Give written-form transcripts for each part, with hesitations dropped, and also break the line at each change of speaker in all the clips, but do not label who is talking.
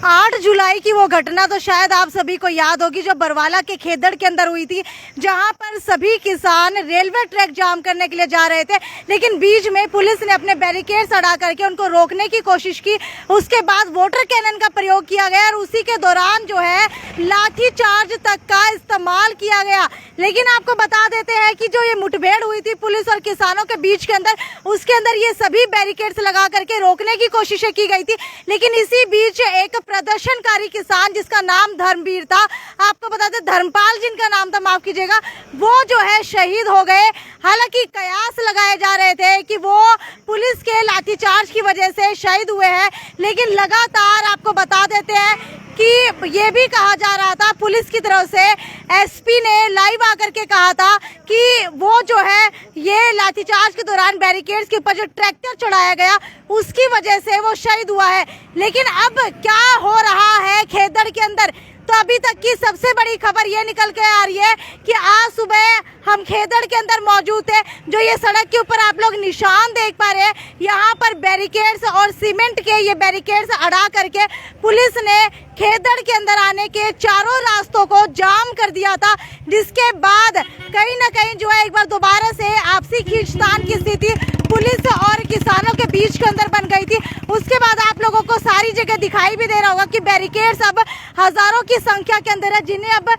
8 जुलाई की वो घटना तो शायद आप सभी को याद होगी, जो बरवाला के खेदड़ के अंदर हुई थी, जहां पर सभी किसान रेलवे ट्रैक जाम करने के लिए जा रहे थे, लेकिन बीच में पुलिस ने अपने बैरिकेड्स अड़ा करके उनको रोकने की कोशिश की। उसके बाद वाटर कैनन का प्रयोग किया गया और उसी के दौरान जो है लाठी चार्ज तक का इस्तेमाल किया गया। लेकिन आपको बता देते हैं कि जो ये मुठभेड़ हुई थी पुलिस और किसानों के बीच के अंदर, उसके अंदर ये सभी बैरिकेड्स लगा करके रोकने की कोशिशें की गई थी। लेकिन इसी बीच एक प्रदर्शनकारी किसान जिसका नाम धर्मवीर था, आपको बता दें धर्मपाल जिनका नाम था, माफ कीजिएगा, वो जो है शहीद हो गए। हालांकि कयास लगाए जा रहे थे कि वो पुलिस के लाठीचार्ज की वजह से शहीद हुए हैं, लेकिन लगातार आपको बता देते हैं कि ये भी कहा जा रहा था पुलिस की तरफ से, एसपी ने लाइव आकर के कहा था कि वो जो है ये लाठीचार्ज के दौरान बैरिकेड्स के ऊपर जो ट्रैक्टर चढ़ाया गया उसकी वजह से वो शहीद हुआ है। लेकिन अब क्या हो रहा है खेदड़ के अंदर, तो अभी तक की सबसे बड़ी खबर ये निकल के आ रही है कि आज सुबह हम खेदड़ के अंदर मौजूद थे। जो ये सड़क के ऊपर आप लोग निशान देख पा रहे हैं, यहाँ पर बैरिकेड्स और सीमेंट के ये बैरिकेड्स अड़ा करके पुलिस ने खेदड़ के अंदर आने के चारों रास्तों को जाम कर दिया था, जिसके बाद कहीं ना कहीं जो है एक बार दोबारा से आपसी खींचतान की स्थिति पुलिस और किसानों के बीच के अंदर बन गई थी। उसके बाद आप लोगों को सारी जगह दिखाई भी दे रहा होगा कि बैरिकेड्स अब हजारों की संख्या के अंदर है, जिन्हें अब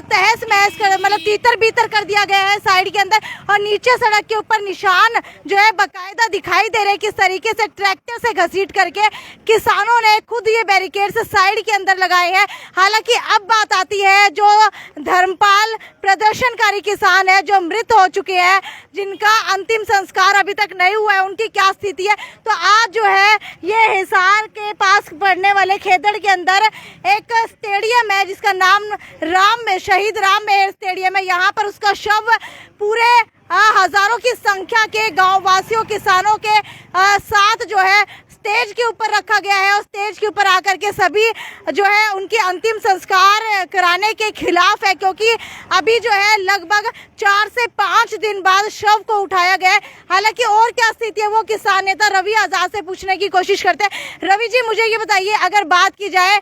तहस महस कर मतलब तीतर बीतर कर दिया गया है साइड के अंदर। और नीचे सड़क के ऊपर निशान जो है बाकायदा दिखाई दे रहे, किस तरीके से ट्रैक्टर से घसीट करके किसानों ने खुद ये बैरिकेड्स साइड के अंदर लगाए हैं। हालांकि अब बात आती है जो धर्मपाल प्रदर्शनकारी किसान है जो मृत हो चुके हैं, जिनका अंतिम संस्कार अभी तक नहीं हुआ है, उनकी क्या स्थिति है। तो आज जो है ये हिसार के पास पड़ने वाले खेदड़ के अंदर एक स्टेडियम है जिसका नाम शहीद राम मेहर स्टेडियम है। यहाँ पर उसका शव पूरे हजारों की संख्या के गांव वासियों किसानों के साथ जो है स्टेज के ऊपर रखा गया है और स्टेज के ऊपर आकर के सभी जो है उनके अंतिम संस्कार कराने के खिलाफ है, क्योंकि अभी जो है लगभग 4 से 5 दिन बाद शव को उठाया गया है। हालांकि और क्या स्थिति है वो किसान नेता रवि आजाद से पूछने की कोशिश करते हैं। रवि जी, मुझे ये बताइए, अगर बात की जाए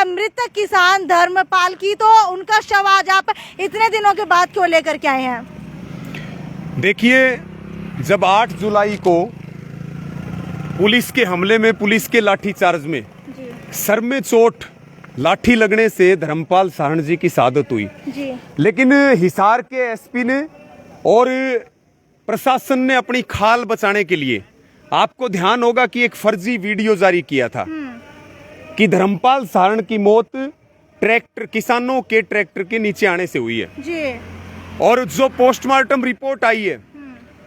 मृतक किसान धर्मपाल की, तो उनका शव आज आप इतने दिनों के बाद क्यों लेकर के आए हैं?
देखिए, जब 8 जुलाई को पुलिस के हमले में, पुलिस के लाठीचार्ज में सर में चोट लाठी लगने से धर्मपाल साहण जी की शहादत हुई जी। लेकिन हिसार के एसपी ने और प्रशासन ने अपनी खाल बचाने के लिए, आपको ध्यान होगा कि एक फर्जी वीडियो जारी किया था कि धर्मपाल साहण की मौत ट्रैक्टर, किसानों के ट्रैक्टर के नीचे आने से हुई है जी। और जो पोस्टमार्टम रिपोर्ट आई है,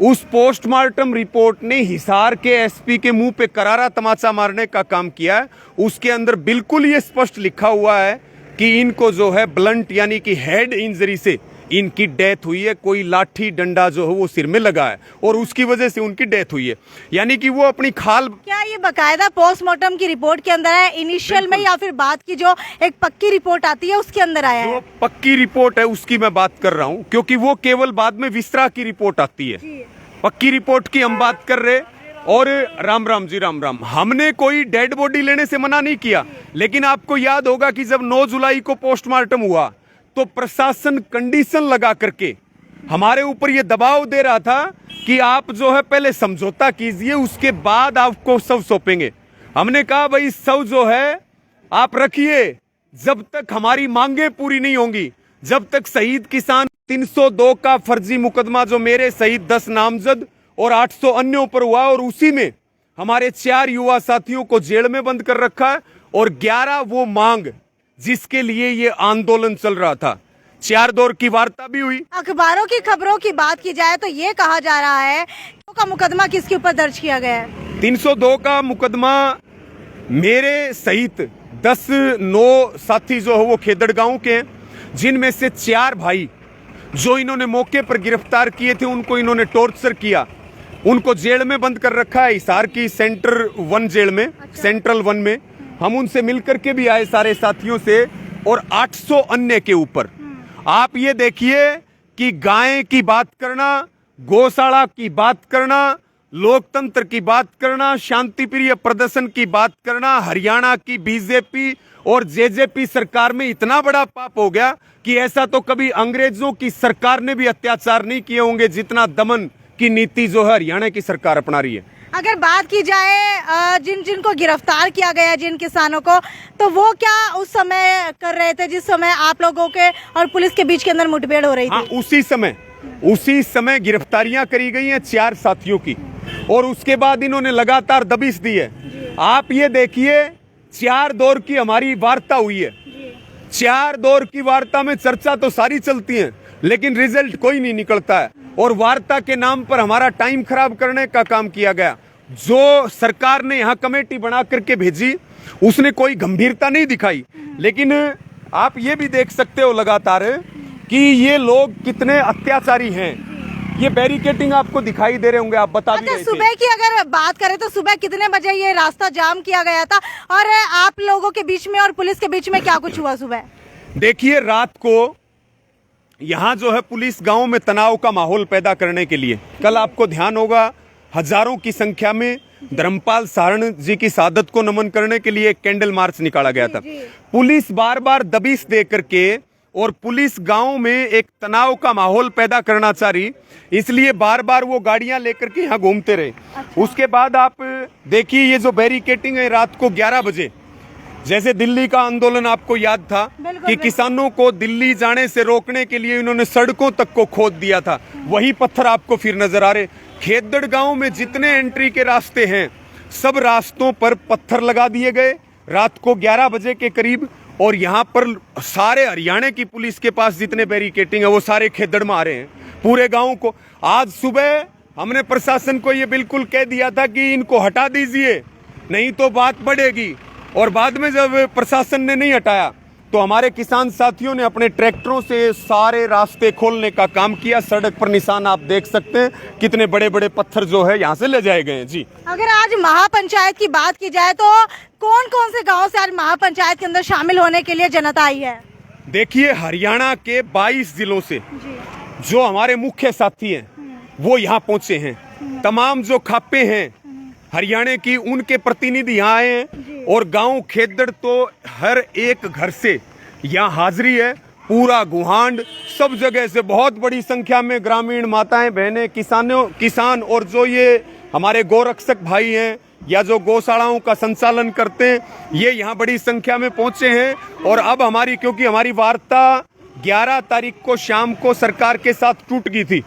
उस पोस्टमार्टम रिपोर्ट ने हिसार के एसपी के मुंह पे करारा तमाचा मारने का काम किया है। उसके अंदर बिल्कुल ये स्पष्ट लिखा हुआ है कि इनको जो है ब्लंट यानी कि हेड इंजरी से इनकी डेथ हुई है। कोई लाठी डंडा जो है वो सिर में लगा है और उसकी वजह से उनकी डेथ हुई है, यानी कि वो अपनी खाल। क्या
ये बकायदा पोस्टमार्टम की रिपोर्ट के अंदर है, इनिशियल में, या फिर बाद की जो एक पक्की रिपोर्ट आती है उसके अंदर आया है?
जो पक्की रिपोर्ट है उसकी मैं बात कर रहा हूँ, क्योंकि वो केवल बाद में विस्तार की रिपोर्ट आती है। पक्की रिपोर्ट की हम बात कर रहे। और राम राम जी, राम राम। हमने कोई डेड बॉडी लेने से मना नहीं किया, लेकिन आपको याद होगा कि जब 9 जुलाई को पोस्टमार्टम हुआ तो प्रशासन कंडीशन लगा करके हमारे ऊपर ये दबाव दे रहा था कि आप जो है पहले समझौता कीजिए, उसके बाद आपको शव सौंपेंगे। हमने कहा भाई शव जो है आप रखिए, जब तक हमारी मांगे पूरी नहीं होंगी, जब तक शहीद किसान 302 का फर्जी मुकदमा जो मेरे सहित 10 नामजद और 800 अन्यों पर हुआ, और उसी में हमारे 4 युवा साथियों को जेल में बंद कर रखा है, और 11 वो मांग जिसके लिए ये आंदोलन चल रहा था। 4 दौर की वार्ता भी हुई।
अखबारों की खबरों की बात की जाए तो ये कहा जा रहा है का मुकदमा किसके ऊपर दर्ज किया गया है?
302 का मुकदमा मेरे सहित 10 साथी जो है वो खेदड़ गांव के हैं, जिनमें से 4 भाई जो इन्होंने मौके पर गिरफ्तार किए थे, उनको इन्होंने टॉर्चर किया, उनको जेल में बंद कर रखा है, हिसार की सेंटर 1 जेल में। अच्छा। सेंट्रल 1 में हम उनसे मिलकर के भी आए सारे साथियों से, और 800 अन्य के ऊपर। आप ये देखिए कि गाय की बात करना, गौशाला की बात करना, लोकतंत्र की बात करना, शांति प्रिय प्रदर्शन की बात करना, हरियाणा की बीजेपी और जेजेपी सरकार में इतना बड़ा पाप हो गया कि ऐसा तो कभी अंग्रेजों की सरकार ने भी अत्याचार नहीं किए होंगे जितना दमन की नीति जो है हरियाणा की सरकार अपना रही है।
अगर बात की जाए जिनको गिरफ्तार किया गया जिन किसानों को, तो वो क्या उस समय कर रहे थे जिस समय आप लोगों के और पुलिस के बीच के अंदर मुठभेड़ हो रही थी?
हाँ, उसी समय गिरफ्तारियां करी गई हैं 4 साथियों की, और उसके बाद इन्होंने लगातार दबिश दी है। आप ये देखिए, 4 दौर की हमारी वार्ता हुई है। 4 दौर की वार्ता में चर्चा तो सारी चलती है, लेकिन रिजल्ट कोई नहीं निकलता है, और वार्ता के नाम पर हमारा टाइम खराब करने का काम किया गया। जो सरकार ने यहाँ कमेटी बना करके भेजी, उसने कोई गंभीरता नहीं दिखाई। लेकिन आप ये भी देख सकते हो लगातार कि ये लोग कितने अत्याचारी हैं। ये बैरिकेडिंग आपको दिखाई दे रहे होंगे, आप बता भी रहे थे।
सुबह की अगर बात करें तो सुबह कितने बजे ये रास्ता जाम किया गया था, और आप लोगों के बीच में और पुलिस के बीच में क्या कुछ हुआ सुबह?
देखिए, रात को यहाँ जो है पुलिस गांव में तनाव का माहौल पैदा करने के लिए, कल आपको ध्यान होगा, हजारों की संख्या में धर्मपाल सारण जी की शहादत को नमन करने के लिए एक कैंडल मार्च निकाला गया था। पुलिस बार बार दबिश दे करके और पुलिस गांव में एक तनाव का माहौल पैदा करना चाह रही, इसलिए बार बार वो गाड़ियां लेकर के यहाँ घूमते रहे। उसके बाद आप देखिए, ये जो बैरिकेडिंग है रात को 11 बजे, जैसे दिल्ली का आंदोलन आपको याद था कि किसानों को दिल्ली जाने से रोकने के लिए इन्होंने सड़कों तक को खोद दिया था, वही पत्थर आपको फिर नजर आ रहे। खेदड़ गांव में जितने एंट्री के रास्ते हैं, सब रास्तों पर पत्थर लगा दिए गए रात को 11 बजे के करीब, और यहाँ पर सारे हरियाणा की पुलिस के पास जितने बैरिकेडिंग है वो सारे खेदड़ में आ रहे हैं पूरे गांव को। आज सुबह हमने प्रशासन को ये बिल्कुल कह दिया था कि इनको हटा दीजिए, नहीं तो बात बढ़ेगी, और बाद में जब प्रशासन ने नहीं हटाया तो हमारे किसान साथियों ने अपने ट्रैक्टरों से सारे रास्ते खोलने का काम किया। सड़क पर निशान आप देख सकते हैं, कितने बड़े बड़े पत्थर जो है यहाँ से ले जाए गए हैं। जी,
अगर आज महापंचायत की बात की जाए तो कौन कौन से गांव से आज महापंचायत के अंदर शामिल होने के लिए जनता आई है?
देखिए, हरियाणा के 22 जिलों से जो हमारे मुख्य साथी हैं वो यहाँ पहुंचे हैं। तमाम जो खापे हैं हरियाणा की, उनके प्रतिनिधि यहाँ आए हैं, और गांव खेदड़ तो हर एक घर से यहाँ हाजिरी है। पूरा गुहांड सब जगह से बहुत बड़ी संख्या में ग्रामीण माताएं बहनें, किसान और जो ये हमारे गोरक्षक भाई हैं या जो गौशालाओं का संचालन करते हैं, ये यहाँ बड़ी संख्या में पहुंचे हैं। और अब क्योंकि हमारी वार्ता 11 तारीख को शाम को सरकार के साथ टूट गई थी,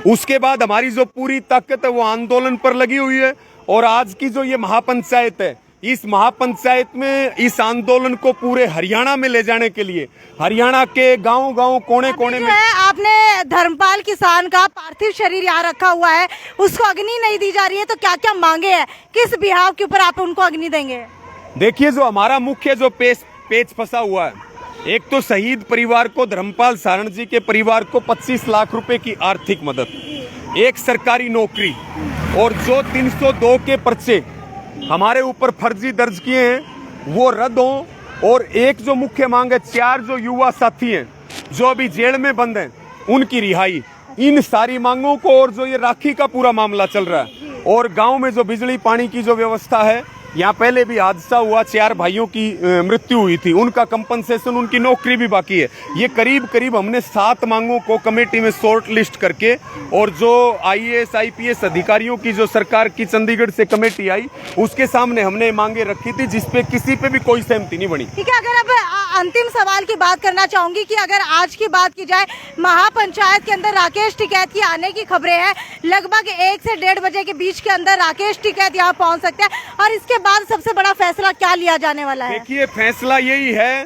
उसके बाद हमारी जो पूरी ताकत है वो आंदोलन पर लगी हुई है। और आज की जो ये महापंचायत है, इस महापंचायत में इस आंदोलन को पूरे हरियाणा में ले जाने के लिए, हरियाणा के गांव-गांव कोने-कोने में
आपने धर्मपाल किसान का पार्थिव शरीर यहाँ रखा हुआ है, उसको अग्नि नहीं दी जा रही है, तो क्या क्या मांगे हैं, किस बिहाव के ऊपर आप उनको अग्नि देंगे?
देखिए, जो हमारा मुख्य जो पेच फंसा हुआ है, एक तो शहीद परिवार को, धर्मपाल सारण जी के परिवार को 25 लाख रुपए की आर्थिक मदद, एक सरकारी नौकरी, और जो 302 के पर्चे हमारे ऊपर फर्जी दर्ज किए हैं वो रद्द हों, और एक जो मुख्य मांग है, 4 जो युवा साथी हैं जो अभी जेल में बंद हैं उनकी रिहाई। इन सारी मांगों को, और जो ये राखी का पूरा मामला चल रहा है, और गांव में जो बिजली पानी की जो व्यवस्था है, यहाँ पहले भी हादसा हुआ, 4 भाइयों की मृत्यु हुई थी, उनका कंपनसेशन, उनकी नौकरी भी बाकी है। ये करीब हमने 7 मांगों को कमेटी में शॉर्ट लिस्ट करके, और जो IAS IPS अधिकारियों की जो सरकार की चंडीगढ़ से कमेटी आई, उसके सामने हमने मांगे रखी थी, जिसपे किसी पे भी कोई सहमति नहीं बनी।
ठीक है, अगर अब अंतिम सवाल की बात करना चाहूंगी कि अगर आज की बात की जाए, महापंचायत के अंदर राकेश टिकैत की आने की खबरें हैं, लगभग 1 से 1:30 बजे के बीच के अंदर राकेश टिकैत यहाँ पहुँच सकते हैं, और इसके बाद सबसे बड़ा फैसला क्या लिया जाने वाला है?
देखिए, फैसला यही है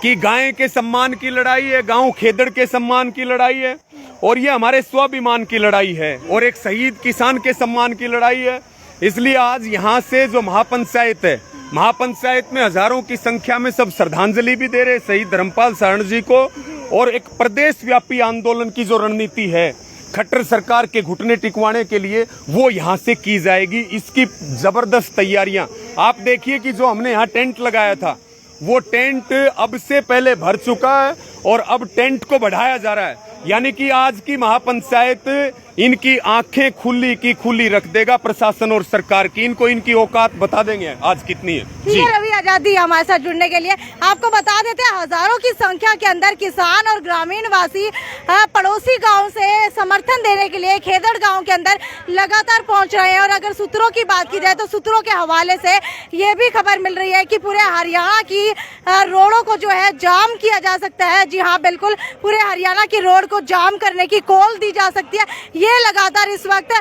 कि गाय के सम्मान की लड़ाई है, गांव खेदड़ के सम्मान की लड़ाई है, और ये हमारे स्वाभिमान की लड़ाई है, और एक शहीद किसान के सम्मान की लड़ाई है। इसलिए आज यहाँ से जो महापंचायत है, महापंचायत में हजारों की संख्या में सब श्रद्धांजलि भी दे रहे शहीद धर्मपाल सारण जी को, और एक प्रदेश व्यापी आंदोलन की जो रणनीति है खट्टर सरकार के घुटने टिकवाने के लिए, वो यहाँ से की जाएगी। इसकी जबरदस्त तैयारियां आप देखिए कि जो हमने यहाँ टेंट लगाया था, वो टेंट अब से पहले भर चुका है, और अब टेंट को बढ़ाया जा रहा है। यानी कि आज की महापंचायत इनकी आंखें खुली की खुली रख देगा प्रशासन और सरकार की। इनको इनकी औकात बता देंगे आज कितनी है।
ठीक है रवि आजादी हमारे साथ जुड़ने के लिए। आपको बता देते हैं हजारों की संख्या के अंदर किसान और ग्रामीण वासी पड़ोसी गांव से समर्थन देने के लिए खेदड़ गांव के अंदर लगातार पहुंच रहे हैं। और अगर सूत्रों की बात की जाए तो सूत्रों के हवाले से ये भी खबर मिल रही है कि पूरे हरियाणा की रोडों को जो है जाम किया जा सकता है। जी हाँ, बिल्कुल पूरे हरियाणा की रोड को जाम करने की कॉल दी जा सकती है। ये लगातार इस वक्त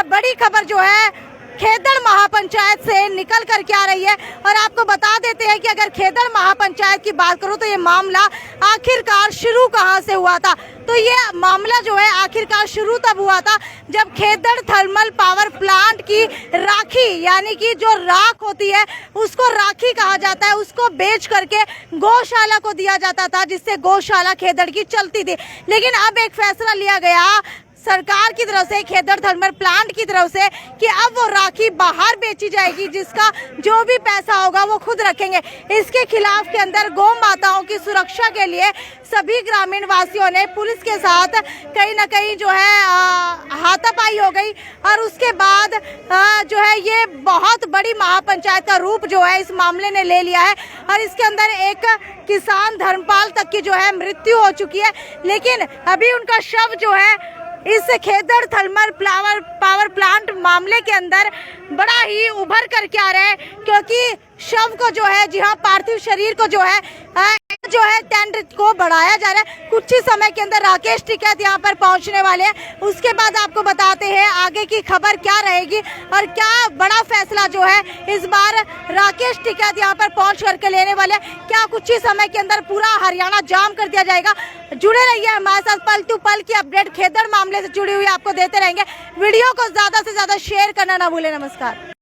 बड़ी खबर जो है खेदड़ महापंचायत से निकल कर के आ रही है। और आपको बता देते हैं कि अगर खेदड़ महापंचायत की बात करूं तो ये मामला आखिरकार शुरू कहां से हुआ था। तो ये मामला जो है आखिरकार शुरू तब हुआ था जब खेदड़ थर्मल पावर प्लांट की राखी, यानी कि जो राख होती है उसको राखी कहा जाता है, उसको बेच करके गौशाला को दिया जाता था, जिससे गौशाला खेदड़ की चलती थी। लेकिन अब एक फैसला लिया गया सरकार की तरफ से, खेदड़ थर्मल प्लांट की तरफ से, कि अब वो राखी बाहर बेची जाएगी, जिसका जो भी पैसा होगा वो खुद रखेंगे। इसके खिलाफ के अंदर गौ माताओं की सुरक्षा के लिए सभी ग्रामीण वासियों ने पुलिस के साथ कहीं ना कहीं जो है हाथापाई हो गई। और उसके बाद जो है ये बहुत बड़ी महापंचायत का रूप जो है इस मामले ने ले लिया है। और इसके अंदर एक किसान धर्मपाल तक की जो है मृत्यु हो चुकी है। लेकिन अभी उनका शव जो है इस खेदड़ थर्मल पावर प्लांट मामले के अंदर बड़ा ही उभर करके आ रहा है, क्योंकि शव को जो है, जी हाँ, पार्थिव शरीर को जो है टेंट को बढ़ाया जा रहा है। कुछ ही समय के अंदर राकेश टिकैत यहाँ पर पहुँचने वाले हैं। उसके बाद आपको बताते हैं आगे की खबर क्या रहेगी और क्या बड़ा फैसला जो है इस बार राकेश टिकैत यहाँ पर पहुँच करके लेने वाले। क्या कुछ ही समय के अंदर पूरा हरियाणा जाम कर दिया जाएगा? जुड़े रहिए हमारे साथ, पल टू पल की अपडेट खेदड़ मामले से जुड़ी हुई आपको देते रहेंगे। वीडियो को ज्यादा से ज्यादा शेयर करना ना भूलें। नमस्कार।